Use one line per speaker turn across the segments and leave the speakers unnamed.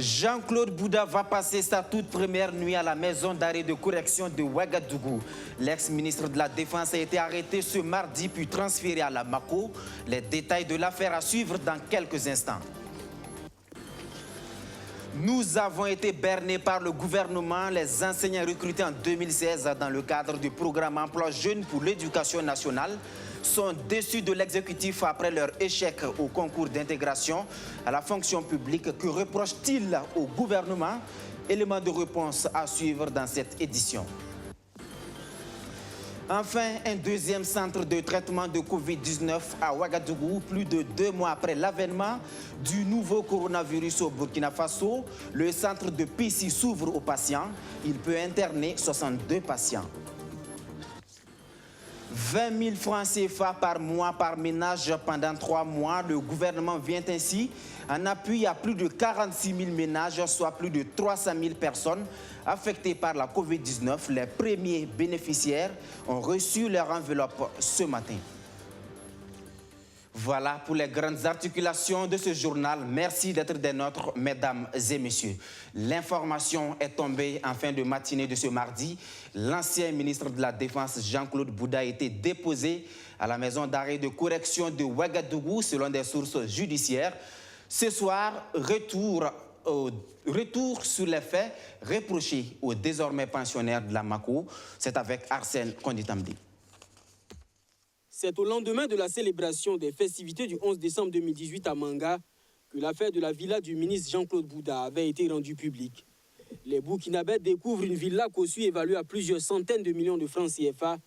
Jean-Claude Bouda va passer sa toute première nuit à la maison d'arrêt de correction de Ouagadougou. L'ex-ministre de la Défense a été arrêté ce mardi puis transféré à la Mako. Les détails de l'affaire à suivre dans quelques instants. Nous avons été bernés par le gouvernement. Les enseignants recrutés en 2016 dans le cadre du programme Emploi Jeunes pour l'éducation nationale sont déçus de l'exécutif après leur échec au concours d'intégration à la fonction publique. Que reprochent-ils au gouvernement? Élément de réponse à suivre dans cette édition. Enfin, un deuxième centre de traitement de Covid-19 à Ouagadougou, plus de 2 mois après l'avènement du nouveau coronavirus au Burkina Faso. Le centre de Pissi s'ouvre aux patients. Il peut interner 62 patients. 20 000 francs CFA par mois par ménage pendant 3 mois. Le gouvernement vient ainsi en appui à plus de 46 000 ménages, soit plus de 300 000 personnes affectées par la Covid-19. Les premiers bénéficiaires ont reçu leur enveloppe ce matin. Voilà pour les grandes articulations de ce journal. Merci d'être des nôtres, mesdames et messieurs. L'information est tombée en fin de matinée de ce mardi. L'ancien ministre de la Défense, Jean-Claude Bouda, a été déposé à la maison d'arrêt de correction de Ouagadougou, selon des sources judiciaires. Ce soir, retour sur les faits reprochés aux désormais pensionnaires de la Mako. C'est avec Arsène Konditamdi.
C'est au lendemain de la célébration des festivités du 11 décembre 2018 à Manga que l'affaire de la villa du ministre Jean-Claude Bouda avait été rendue publique. Les Burkinabés découvrent une villa Kossu évaluée à plusieurs centaines de millions de francs CFA,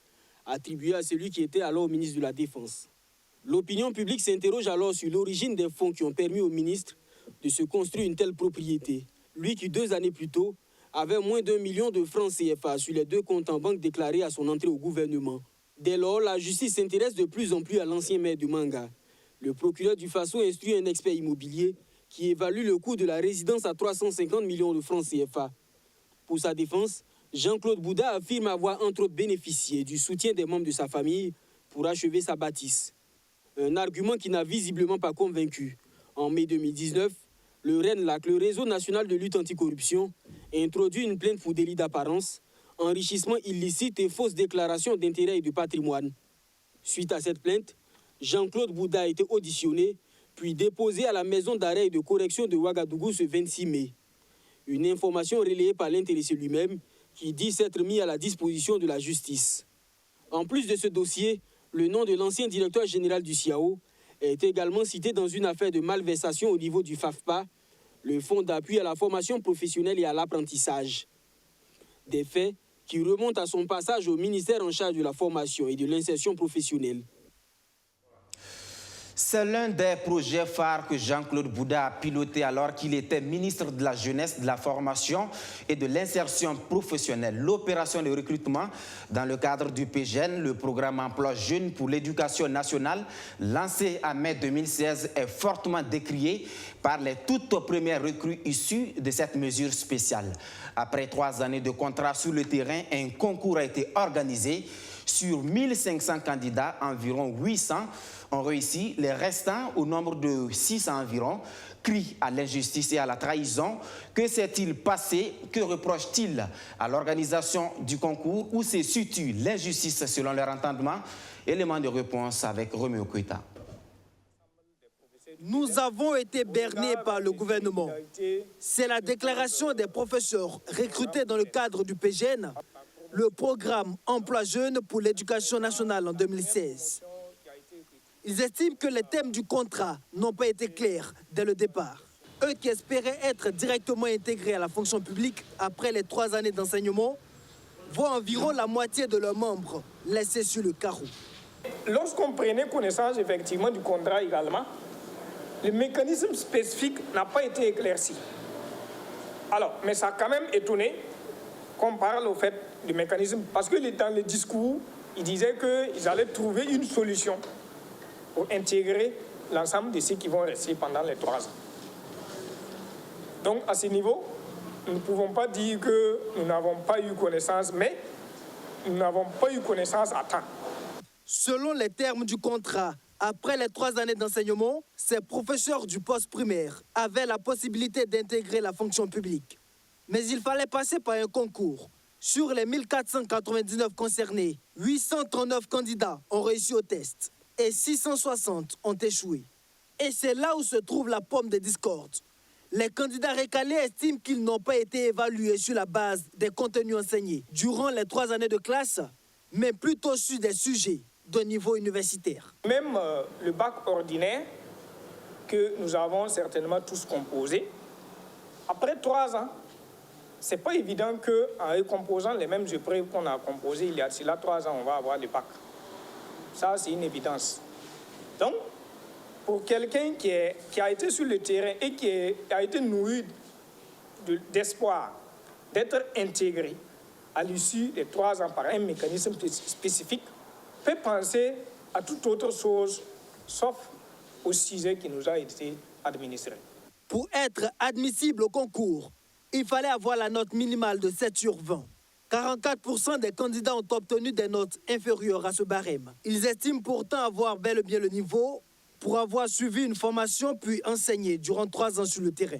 attribuée à celui qui était alors ministre de la Défense. L'opinion publique s'interroge alors sur l'origine des fonds qui ont permis au ministre de se construire une telle propriété. Lui qui 2 années plus tôt avait moins d'1 million de francs CFA sur les 2 comptes en banque déclarés à son entrée au gouvernement. Dès lors, la justice s'intéresse de plus en plus à l'ancien maire de Manga. Le procureur du Faso instruit un expert immobilier qui évalue le coût de la résidence à 350 millions de francs CFA. Pour sa défense, Jean-Claude Bouda affirme avoir entre autres bénéficié du soutien des membres de sa famille pour achever sa bâtisse. Un argument qui n'a visiblement pas convaincu. En mai 2019, le RENLAC, le Réseau national de lutte anticorruption, a introduit une plainte pour délit d'apparence, enrichissement illicite et fausse déclaration d'intérêt et de patrimoine. Suite à cette plainte, Jean-Claude Bouda a été auditionné, puis déposé à la maison d'arrêt et de correction de Ouagadougou ce 26 mai. Une information relayée par l'intéressé lui-même qui dit s'être mis à la disposition de la justice. En plus de ce dossier, le nom de l'ancien directeur général du CIAO est également cité dans une affaire de malversation au niveau du FAFPA, le Fonds d'appui à la formation professionnelle et à l'apprentissage. Des faits qui remontent à son passage au ministère en charge de la formation et de l'insertion professionnelle.
C'est l'un des projets phares que Jean-Claude Bouda a piloté alors qu'il était ministre de la Jeunesse, de la Formation et de l'Insertion professionnelle. L'opération de recrutement dans le cadre du PGN, le programme Emploi Jeunes pour l'éducation nationale, lancé en mai 2016, est fortement décrié par les toutes premières recrues issues de cette mesure spéciale. Après 3 années de contrat sur le terrain, un concours a été organisé. Sur 1500 candidats, environ 800 ont réussi. Les restants, au nombre de 600 environ, crient à l'injustice et à la trahison. Que s'est-il passé? Que reprochent-ils à l'organisation du concours? Où se situe l'injustice selon leur entendement? Élément de réponse avec Roméo Koïta.
Nous avons été bernés par le gouvernement. C'est la déclaration des professeurs recrutés dans le cadre du PGN, le programme Emploi Jeunes pour l'éducation nationale en 2016. Ils estiment que les thèmes du contrat n'ont pas été clairs dès le départ. Eux qui espéraient être directement intégrés à la fonction publique après les 3 années d'enseignement, voient environ la moitié de leurs membres laissés sur le carreau.
Lorsqu'on prenait connaissance effectivement du contrat également, le mécanisme spécifique n'a pas été éclairci. Alors, mais ça a quand même étonné qu'on parle au fait du mécanisme, parce que dans le discours, ils disaient qu'ils allaient trouver une solution pour intégrer l'ensemble de ceux qui vont rester pendant les 3 ans. Donc, à ce niveau, nous ne pouvons pas dire que nous n'avons pas eu connaissance, mais nous n'avons pas eu connaissance à temps.
Selon les termes du contrat, Après les 3 années d'enseignement, ces professeurs du poste primaire avaient la possibilité d'intégrer la fonction publique. Mais il fallait passer par un concours. Sur les 1499 concernés, 839 candidats ont réussi au test et 660 ont échoué. Et c'est là où se trouve la pomme de discorde. Les candidats récalés estiment qu'ils n'ont pas été évalués sur la base des contenus enseignés durant les 3 années de classe, mais plutôt sur des sujets de niveau universitaire.
Même le bac ordinaire que nous avons certainement tous composé, après 3 ans, ce n'est pas évident qu'en recomposant les mêmes épreuves qu'on a composées il y a 3 ans, on va avoir le bac. Ça, c'est une évidence. Donc, pour quelqu'un qui a été sur le terrain et qui a été nourri d'espoir d'être intégré à l'issue des 3 ans par un mécanisme spécifique, peut penser à toute autre chose, sauf au sujet qui nous a été administré.
Pour être admissible au concours, il fallait avoir la note minimale de 7 sur 20. 44% des candidats ont obtenu des notes inférieures à ce barème. Ils estiment pourtant avoir bel et bien le niveau pour avoir suivi une formation puis enseigné durant 3 ans sur le terrain.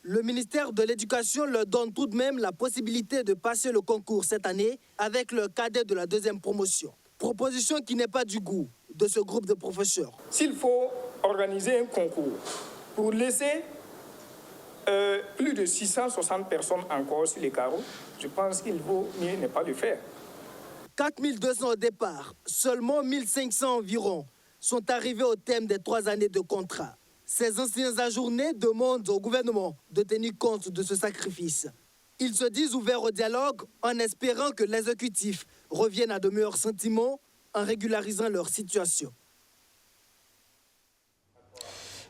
Le ministère de l'Éducation leur donne tout de même la possibilité de passer le concours cette année avec le cadet de la 2e promotion. Proposition qui n'est pas du goût de ce groupe de professeurs.
S'il faut organiser un concours pour laisser plus de 660 personnes encore sur les carreaux, je pense qu'il vaut mieux ne pas le faire.
4200 au départ, seulement 1500 environ sont arrivés au terme des 3 années de contrat. Ces anciens ajournés demandent au gouvernement de tenir compte de ce sacrifice. Ils se disent ouverts au dialogue en espérant que l'exécutif revienne à de meilleurs sentiments en régularisant leur situation.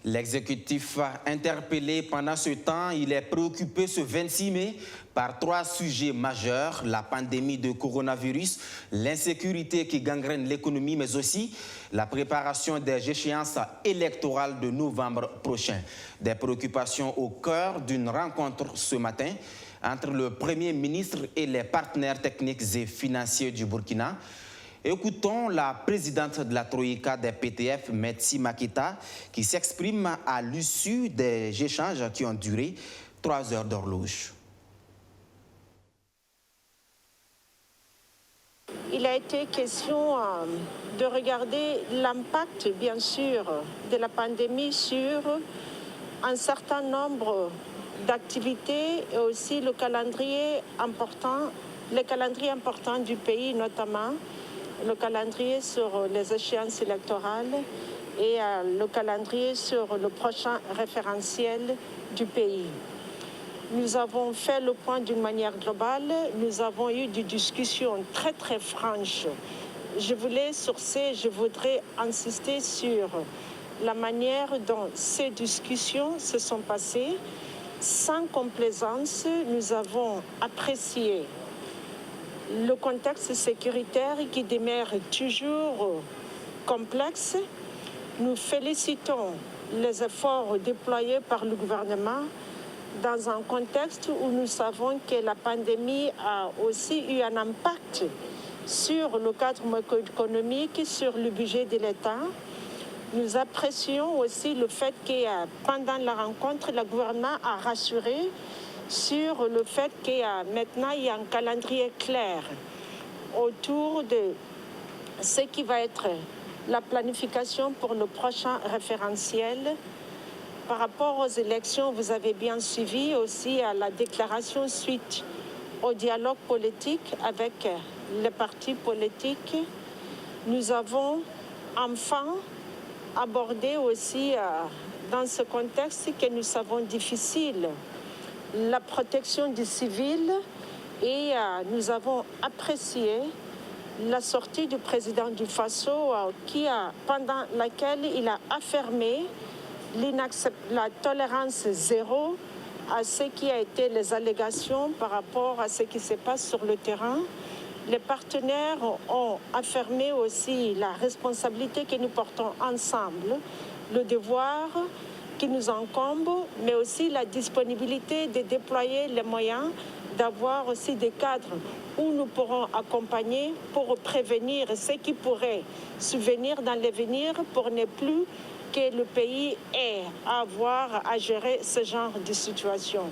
L'exécutif interpellé pendant ce temps, il est préoccupé ce 26 mai par 3 sujets majeurs, la pandémie de coronavirus, l'insécurité qui gangrène l'économie, mais aussi la préparation des échéances électorales de novembre prochain. Des préoccupations au cœur d'une rencontre ce matin entre le Premier ministre et les partenaires techniques et financiers du Burkina. Écoutons la présidente de la Troïka des PTF, Metsi Makita, qui s'exprime à l'issue des échanges qui ont duré 3 heures d'horloge.
Il a été question de regarder l'impact, bien sûr, de la pandémie sur un certain nombre d'activités et aussi le calendrier important du pays, notamment le calendrier sur les échéances électorales et le calendrier sur le prochain référentiel du pays. Nous avons fait le point d'une manière globale. Nous avons eu des discussions très, très franches. Je voudrais insister sur la manière dont ces discussions se sont passées. Sans complaisance, nous avons apprécié le contexte sécuritaire qui demeure toujours complexe. Nous félicitons les efforts déployés par le gouvernement dans un contexte où nous savons que la pandémie a aussi eu un impact sur le cadre macroéconomique, sur le budget de l'État. Nous apprécions aussi le fait que pendant la rencontre, le gouvernement a rassuré sur le fait que maintenant il y a un calendrier clair autour de ce qui va être la planification pour le prochain référentiel. Par rapport aux élections, vous avez bien suivi aussi à la déclaration suite au dialogue politique avec les partis politiques. Nous avons enfin abordé aussi dans ce contexte que nous savons difficile la protection des civils et nous avons apprécié la sortie du président du Faso pendant laquelle il a affirmé la tolérance zéro à ce qui a été les allégations par rapport à ce qui se passe sur le terrain. Les partenaires ont affirmé aussi la responsabilité que nous portons ensemble, le devoir qui nous incombe, mais aussi la disponibilité de déployer les moyens, d'avoir aussi des cadres où nous pourrons accompagner pour prévenir ce qui pourrait survenir dans l'avenir pour ne plus que le pays ait à avoir à gérer ce genre de situation.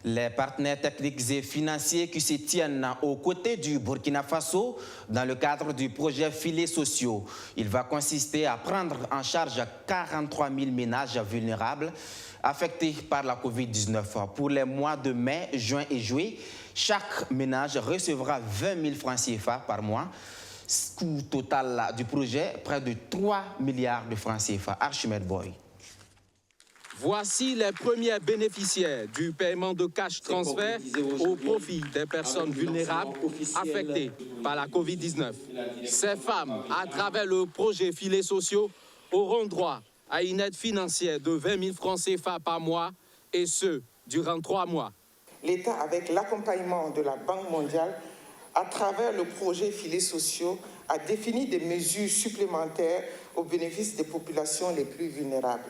Les partenaires techniques et financiers qui se tiennent aux côtés du Burkina Faso dans le cadre du projet Filets sociaux. Il va consister à prendre en charge 43 000 ménages vulnérables affectés par la COVID-19. Pour les mois de mai, juin et juillet, chaque ménage recevra 20 000 francs CFA par mois. Coût total du projet, près de 3 milliards de francs CFA. Archimède Boy.
Voici les premiers bénéficiaires du paiement de cash transfert au profit des personnes vulnérables affectées par la COVID-19. Ces femmes, à travers le projet Filets sociaux, auront droit à une aide financière de 20 000 francs CFA par mois, et ce, durant 3 mois.
L'État, avec l'accompagnement de la Banque mondiale, à travers le projet Filets sociaux, a défini des mesures supplémentaires au bénéfice des populations les plus vulnérables.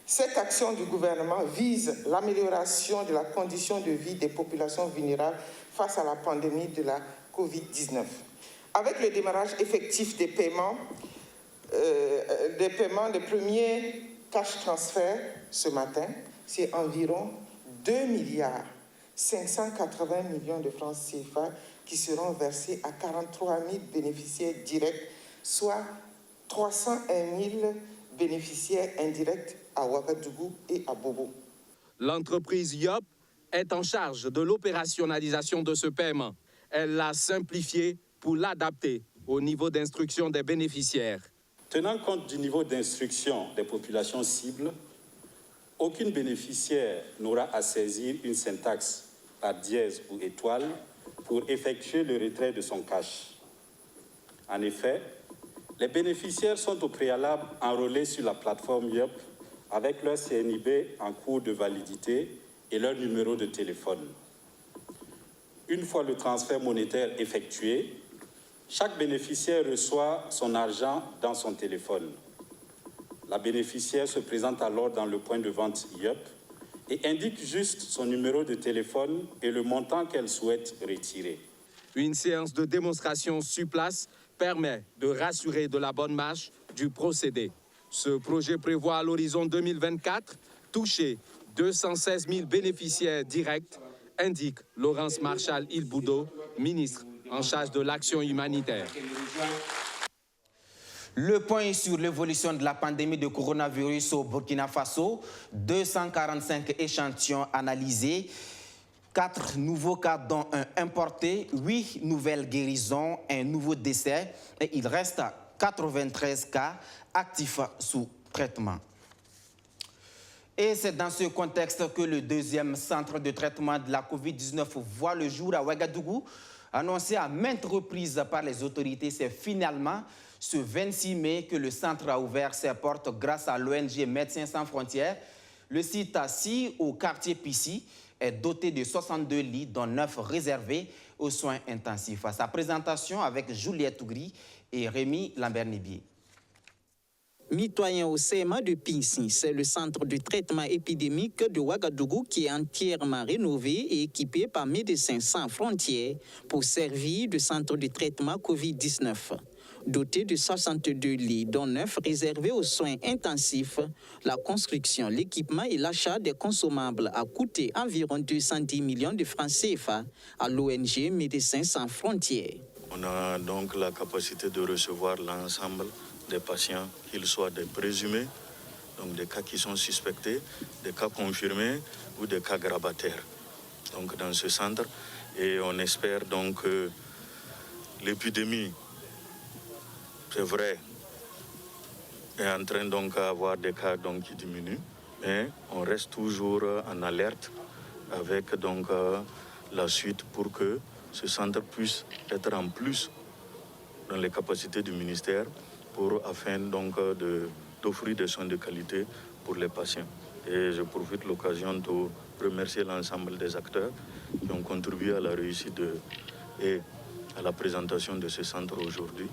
Cette action du gouvernement vise l'amélioration de la condition de vie des populations vulnérables face à la pandémie de la COVID-19. Avec le démarrage effectif des paiements, des premiers cash transferts ce matin, c'est environ 2 milliards 580 millions de francs CFA qui seront versés à 43 000 bénéficiaires directs, soit 301 000 bénéficiaires indirects à Ouagadougou et à Bobo.
L'entreprise YOP est en charge de l'opérationnalisation de ce paiement. Elle l'a simplifié pour l'adapter au niveau d'instruction des bénéficiaires.
Tenant compte du niveau d'instruction des populations cibles, aucune bénéficiaire n'aura à saisir une syntaxe par dièse ou étoile pour effectuer le retrait de son cash. En effet, les bénéficiaires sont au préalable enrôlés sur la plateforme YOP avec leur CNIB en cours de validité et leur numéro de téléphone. Une fois le transfert monétaire effectué, chaque bénéficiaire reçoit son argent dans son téléphone. La bénéficiaire se présente alors dans le point de vente YOP et indique juste son numéro de téléphone et le montant qu'elle souhaite retirer.
Une séance de démonstration sur place permet de rassurer de la bonne marche du procédé. Ce projet prévoit à l'horizon 2024 toucher 216 000 bénéficiaires directs, indique Laurence Marchal-Ilboudo, ministre en charge de l'action humanitaire.
Le point sur l'évolution de la pandémie de coronavirus au Burkina Faso, 245 échantillons analysés, 4 nouveaux cas dont un importé, 8 nouvelles guérisons, un nouveau décès et il reste 93 cas actifs sous traitement. Et c'est dans ce contexte que le deuxième centre de traitement de la COVID-19 voit le jour à Ouagadougou. Annoncé à maintes reprises par les autorités, c'est finalement ce 26 mai que le centre a ouvert ses portes grâce à l'ONG Médecins sans frontières. Le site assis au quartier Pissi est doté de 62 lits, dont 9 réservés aux soins intensifs. À sa présentation avec Juliette Ougri et Rémi Lambert-Nibier.
Mitoyen au CMA de Pissi, c'est le centre de traitement épidémique de Ouagadougou qui est entièrement rénové et équipé par Médecins sans frontières pour servir de centre de traitement COVID-19. Doté de 62 lits, dont 9 réservés aux soins intensifs, la construction, l'équipement et l'achat des consommables a coûté environ 210 millions de francs CFA à l'ONG Médecins sans frontières.
On a donc la capacité de recevoir l'ensemble des patients, qu'ils soient des présumés, donc des cas qui sont suspectés, des cas confirmés ou des cas grabataires. Donc dans ce centre, et on espère donc que l'épidémie, c'est vrai, est en train donc d'avoir des cas donc qui diminuent, mais on reste toujours en alerte avec donc la suite pour que ce centre puisse être en plus dans les capacités du ministère afin donc d'offrir des soins de qualité pour les patients. Et je profite de l'occasion de remercier l'ensemble des acteurs qui ont contribué à la réussite et à la présentation de ce centre aujourd'hui.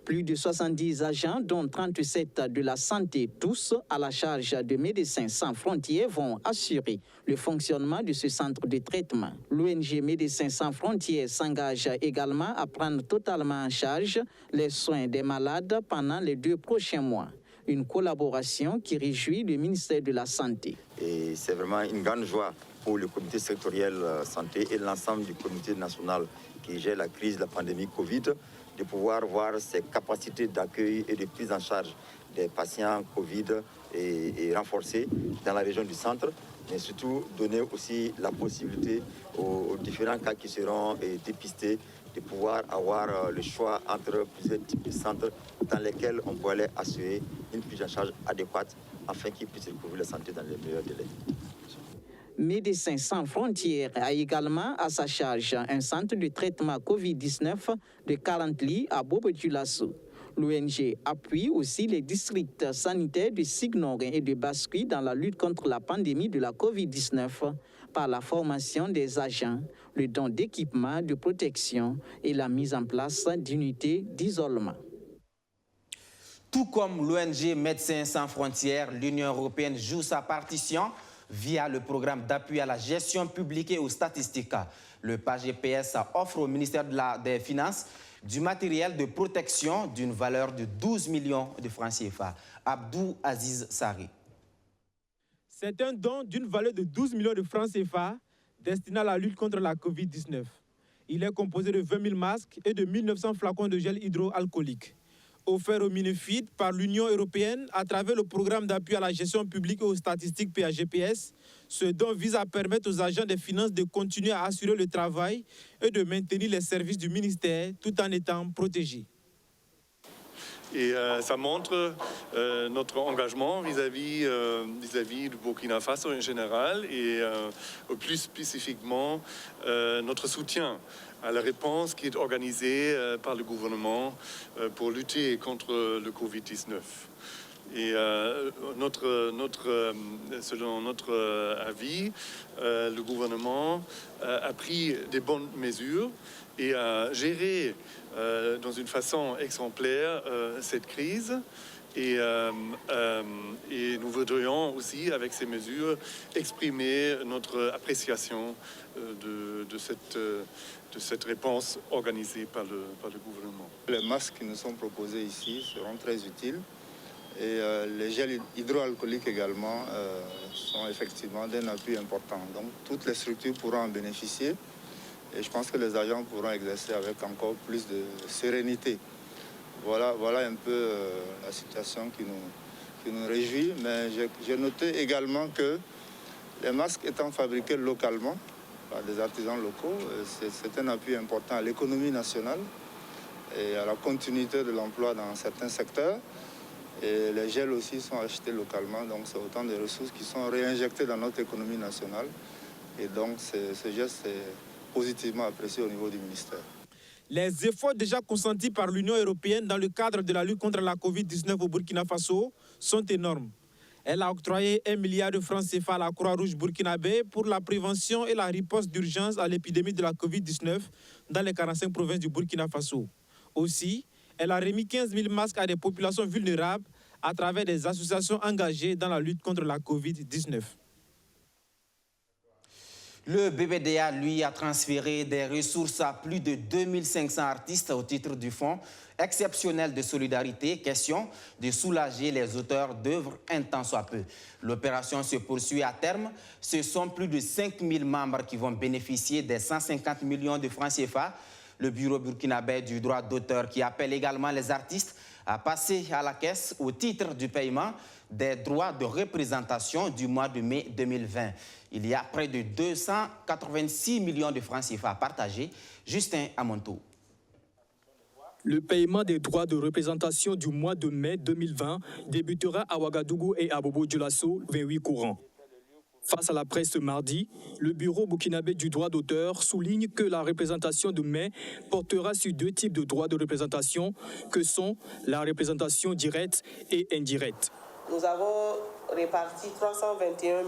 Plus de 70 agents, dont 37 de la santé, tous à la charge de Médecins sans frontières, vont assurer le fonctionnement de ce centre de traitement. L'ONG Médecins sans frontières s'engage également à prendre totalement en charge les soins des malades pendant les 2 prochains mois. Une collaboration qui réjouit le ministère de la Santé.
Et c'est vraiment une grande joie pour le comité sectoriel santé et l'ensemble du comité national qui gère la crise de la pandémie Covid, de pouvoir voir ses capacités d'accueil et de prise en charge des patients Covid et renforcer dans la région du centre, mais surtout donner aussi la possibilité aux différents cas qui seront dépistés de pouvoir avoir le choix entre plusieurs types de centres dans lesquels on peut aller assurer une prise en charge adéquate afin qu'ils puissent recouvrir la santé dans les meilleurs délais.
Médecins sans frontières a également à sa charge un centre de traitement Covid-19 de 40 lits à Bobo-Dioulasso. L'ONG appuie aussi les districts sanitaires de Signorin et de Bascui dans la lutte contre la pandémie de la Covid-19 par la formation des agents, le don d'équipements de protection et la mise en place d'unités d'isolement.
Tout comme l'ONG Médecins sans frontières, l'Union européenne joue sa partition via le programme d'appui à la gestion publique et aux statistiques. Le PAGPS offre au ministère des Finances du matériel de protection d'une valeur de 12 millions de francs CFA. Abdou Aziz Sari.
C'est un don d'une valeur de 12 millions de francs CFA destiné à la lutte contre la Covid-19. Il est composé de 20 000 masques et de 1900 flacons de gel hydroalcoolique. Offert au Minefid par l'Union européenne à travers le programme d'appui à la gestion publique et aux statistiques PAGPS, ce don vise à permettre aux agents des finances de continuer à assurer le travail et de maintenir les services du ministère tout en étant protégés.
Et ça montre notre engagement vis-à-vis du Burkina Faso en général et plus spécifiquement notre soutien à la réponse qui est organisée par le gouvernement pour lutter contre le Covid-19. Et selon notre avis, le gouvernement a pris des bonnes mesures et a géré dans une façon exemplaire cette crise. Et nous voudrions aussi, avec ces mesures, exprimer notre appréciation de cette réponse organisée par le gouvernement.
Les masques qui nous sont proposés ici seront très utiles. Et les gels hydroalcooliques également sont effectivement d'un appui important. Donc toutes les structures pourront en bénéficier. Et je pense que les agents pourront exercer avec encore plus de sérénité. Voilà un peu la situation qui nous réjouit. Mais j'ai noté également que les masques étant fabriqués localement par des artisans locaux, c'est un appui important à l'économie nationale et à la continuité de l'emploi dans certains secteurs. Et les gels aussi sont achetés localement, donc c'est autant de ressources qui sont réinjectées dans notre économie nationale. Et donc ce geste est positivement apprécié au niveau du ministère.
Les efforts déjà consentis par l'Union européenne dans le cadre de la lutte contre la Covid-19 au Burkina Faso sont énormes. Elle a octroyé 1 milliard de francs CFA à la Croix-Rouge burkinabé pour la prévention et la riposte d'urgence à l'épidémie de la Covid-19 dans les 45 provinces du Burkina Faso. Aussi, elle a remis 15 000 masques à des populations vulnérables à travers des associations engagées dans la lutte contre la Covid-19.
Le BBDA, lui, a transféré des ressources à plus de 2500 artistes au titre du Fonds exceptionnel de solidarité. Question de soulager les auteurs d'œuvres un tant soit peu. L'opération se poursuit à terme. Ce sont plus de 5000 membres qui vont bénéficier des 150 millions de francs CFA. Le Bureau burkinabé du droit d'auteur qui appelle également les artistes à passer à la caisse au titre du paiement des droits de représentation du mois de mai 2020. Il y a près de 286 millions de francs CFA partagés. Justin Amonto.
Le paiement des droits de représentation du mois de mai 2020 débutera à Ouagadougou et à Bobo-Dioulasso, 28 courants. Face à la presse ce mardi, le Bureau burkinabé du droit d'auteur souligne que la représentation de mai portera sur 2 types de droits de représentation que sont la représentation directe et indirecte.
Nous avons réparti 321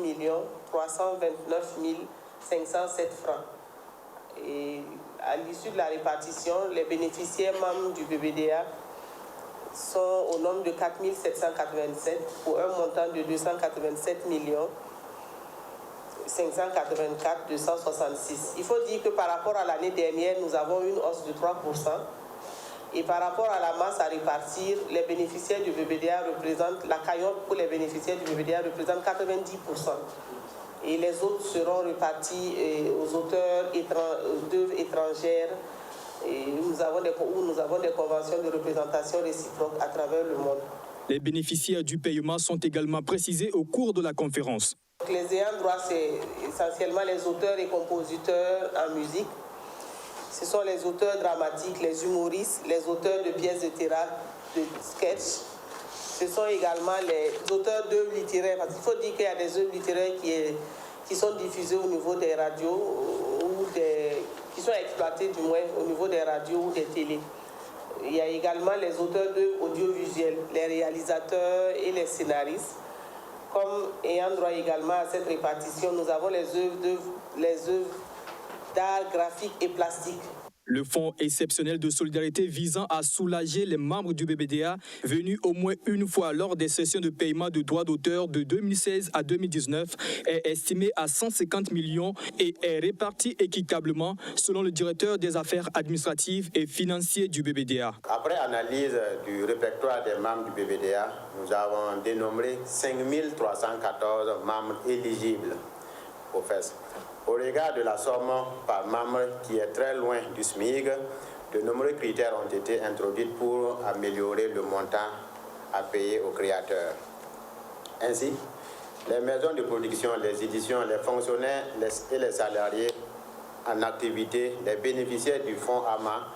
329 507 francs. Et à l'issue de la répartition, les bénéficiaires membres du BBDA sont au nombre de 4 787 pour un montant de 287 584 266. Il faut dire que par rapport à l'année dernière, nous avons une hausse de 3%. Et par rapport à la masse à répartir, les bénéficiaires du BBDA représentent, la cagnotte pour les bénéficiaires du BBDA représente 90%. Et les autres seront répartis aux auteurs d'œuvres étrangères où nous avons des conventions de représentation réciproque à travers le monde.
Les bénéficiaires du paiement sont également précisés au cours de la conférence.
Donc, les ayants droit, c'est essentiellement les auteurs et compositeurs en musique. Ce sont les auteurs dramatiques, les humoristes, les auteurs de pièces de théâtre, de sketch. Ce sont également les auteurs d'œuvres littéraires. Parce qu'il faut dire qu'il y a des œuvres littéraires qui sont diffusées au niveau des radios ou qui sont exploitées du moins au niveau des radios ou des télés. Il y a également les auteurs d'œuvres audiovisuelles, les réalisateurs et les scénaristes. Comme ayant droit également à cette répartition, nous avons les œuvres d'art graphique et plastique.
Le fonds exceptionnel de solidarité visant à soulager les membres du BBDA venus au moins une fois lors des sessions de paiement de droits d'auteur de 2016 à 2019 est estimé à 150 millions et est réparti équitablement selon le directeur des affaires administratives et financières du BBDA.
Après analyse du répertoire des membres du BBDA, nous avons dénombré 5 314 membres éligibles au FES. Au regard de la somme par membre qui est très loin du SMIC, de nombreux critères ont été introduits pour améliorer le montant à payer aux créateurs. Ainsi, les maisons de production, les éditions, les fonctionnaires et les salariés en activité, les bénéficiaires du fonds AMA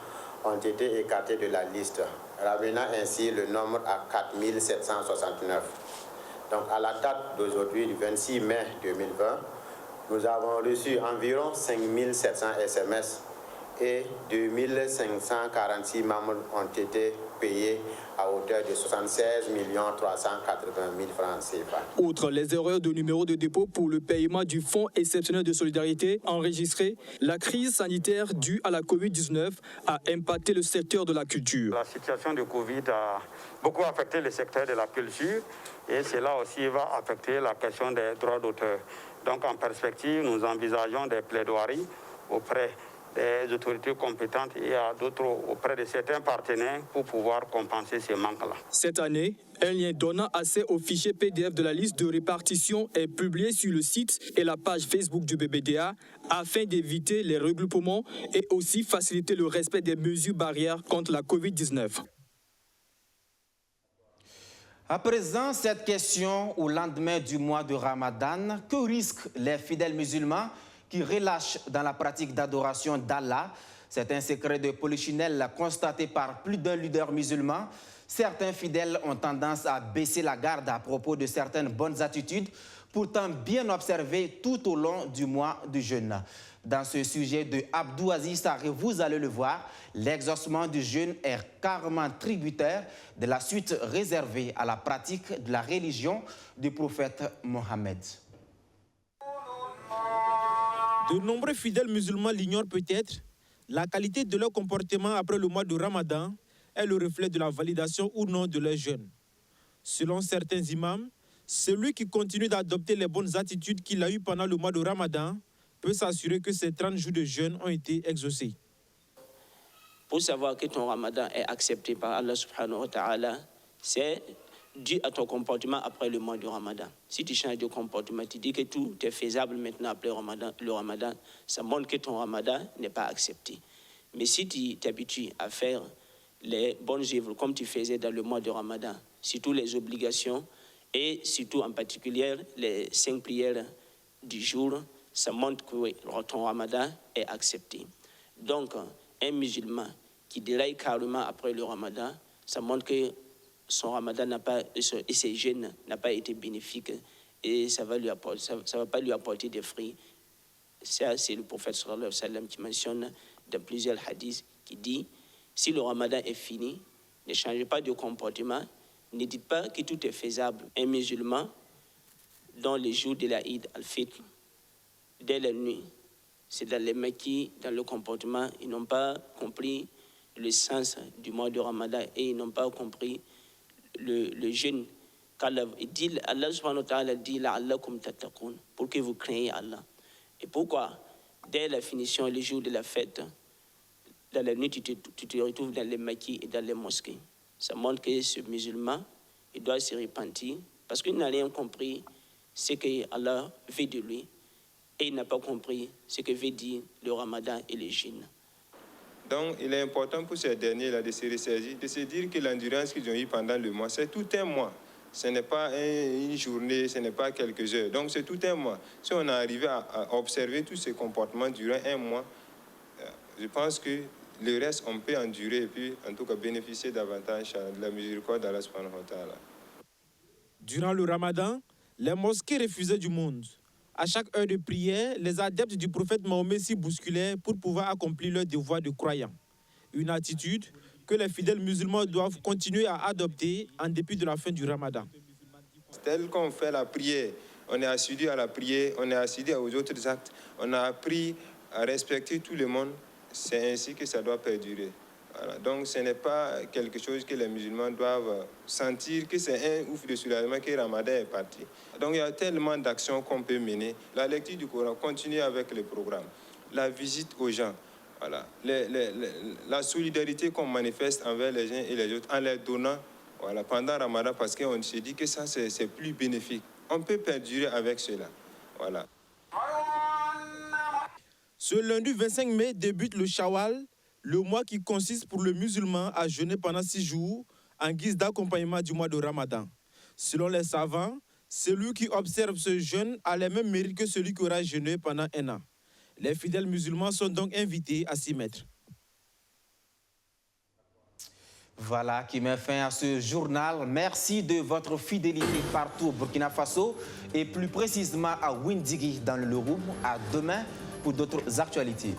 ont été écartés de la liste, ramenant ainsi le nombre à 4 769. Donc à la date d'aujourd'hui, du 26 mai 2020, nous avons reçu environ 5 700 SMS et 2 546 membres ont été payés à hauteur de 76 380 000 francs CFA.
Outre les erreurs de numéro de dépôt pour le paiement du Fonds exceptionnel de solidarité enregistré, la crise sanitaire due à la Covid-19 a impacté le secteur de la culture.
La situation de Covid a beaucoup affecté le secteur de la culture et cela aussi va affecter la question des droits d'auteur. Donc en perspective, nous envisageons des plaidoiries auprès des autorités compétentes et à d'autres auprès de certains partenaires pour pouvoir compenser ces manques-là.
Cette année, un lien donnant accès au fichier PDF de la liste de répartition est publié sur le site et la page Facebook du BBDA afin d'éviter les regroupements et aussi faciliter le respect des mesures barrières contre la Covid-19.
À présent, cette question au lendemain du mois de Ramadan, que risquent les fidèles musulmans qui relâchent dans la pratique d'adoration d'Allah? C'est un secret de polichinelle constaté par plus d'un leader musulman. Certains fidèles ont tendance à baisser la garde à propos de certaines bonnes attitudes, pourtant bien observées tout au long du mois du jeûne. Dans ce sujet de Abdou Aziz Sarré, vous allez le voir, l'exaucement du jeûne est carrément tributaire de la suite réservée à la pratique de la religion du prophète Mohammed.
De nombreux fidèles musulmans l'ignorent peut-être. La qualité de leur comportement après le mois de Ramadan est le reflet de la validation ou non de leur jeûne. Selon certains imams, celui qui continue d'adopter les bonnes attitudes qu'il a eues pendant le mois de Ramadan peut s'assurer que ces 30 jours de jeûne ont été exaucés.
Pour savoir que ton Ramadan est accepté par Allah subhanahu wa ta'ala, c'est dû à ton comportement après le mois du Ramadan. Si tu changes de comportement, tu dis que tout est faisable maintenant après le Ramadan, ça montre que ton Ramadan n'est pas accepté. Mais si tu t'habitues à faire les bonnes œuvres comme tu faisais dans le mois du Ramadan, surtout les obligations et surtout en particulier les 5 prières du jour, ça montre que ton Ramadan est accepté. Donc, un musulman qui déraille carrément après le Ramadan, ça montre que son Ramadan et ses jeûnes n'ont pas été bénéfiques et ça ne va pas lui apporter des fruits. Ça, c'est le prophète sallallahu alayhi wa sallam qui mentionne dans plusieurs hadiths qui dit si le Ramadan est fini, ne changez pas de comportement, ne dites pas que tout est faisable. Un musulman, dans les jours de la Eid al-Fitr, dès la nuit, c'est dans les maquis, dans le comportement, ils n'ont pas compris le sens du mois du Ramadan et ils n'ont pas compris le jeûne. Allah subhanahu wa ta'ala dit la'allakum tattaqun, pour que vous craignez Allah. Et pourquoi? Dès la finition, le jour de la fête, dans la nuit, tu te retrouves dans les maquis et dans les mosquées. Ça montre que ce musulman, il doit se repentir parce qu'il n'a rien compris ce que Allah veut de lui et il n'a pas compris ce que veut dire le Ramadan et le jeûne.
Donc, il est important pour ces derniers-là de se ressaisir, de se dire que l'endurance qu'ils ont eue pendant le mois, c'est tout un mois. Ce n'est pas une journée, ce n'est pas quelques heures. Donc, c'est tout un mois. Si on est arrivé à observer tous ces comportements durant un mois, je pense que le reste, on peut endurer et puis, en tout cas, bénéficier davantage de la miséricorde d'Allah subhanahu wa ta'ala.
Durant le Ramadan, les mosquées refusaient du monde. À chaque heure de prière, les adeptes du prophète Mahomet s'y bousculaient pour pouvoir accomplir leur devoir de croyants. Une attitude que les fidèles musulmans doivent continuer à adopter en dépit de la fin du Ramadan.
Tel qu'on fait la prière, on est assidu à la prière, on est assidu aux autres actes, on a appris à respecter tout le monde, c'est ainsi que ça doit perdurer. Voilà. Donc ce n'est pas quelque chose que les musulmans doivent sentir que c'est un ouf de soulagement que le Ramadan est parti. Donc il y a tellement d'actions qu'on peut mener. La lecture du Coran, continuer avec le programme, la visite aux gens, voilà. La solidarité qu'on manifeste envers les uns et les autres en les donnant, voilà, pendant le Ramadan, parce qu'on se dit que ça c'est plus bénéfique. On peut perdurer avec cela. Voilà.
Ce lundi 25 mai débute le Shawwal, le mois qui consiste pour le musulman à jeûner pendant 6 jours en guise d'accompagnement du mois de Ramadan. Selon les savants, celui qui observe ce jeûne a les mêmes mérites que celui qui aura jeûné pendant un an. Les fidèles musulmans sont donc invités à s'y mettre.
Voilà qui met fin à ce journal. Merci de votre fidélité partout au Burkina Faso et plus précisément à Windigi dans le Loroum. À demain pour d'autres actualités.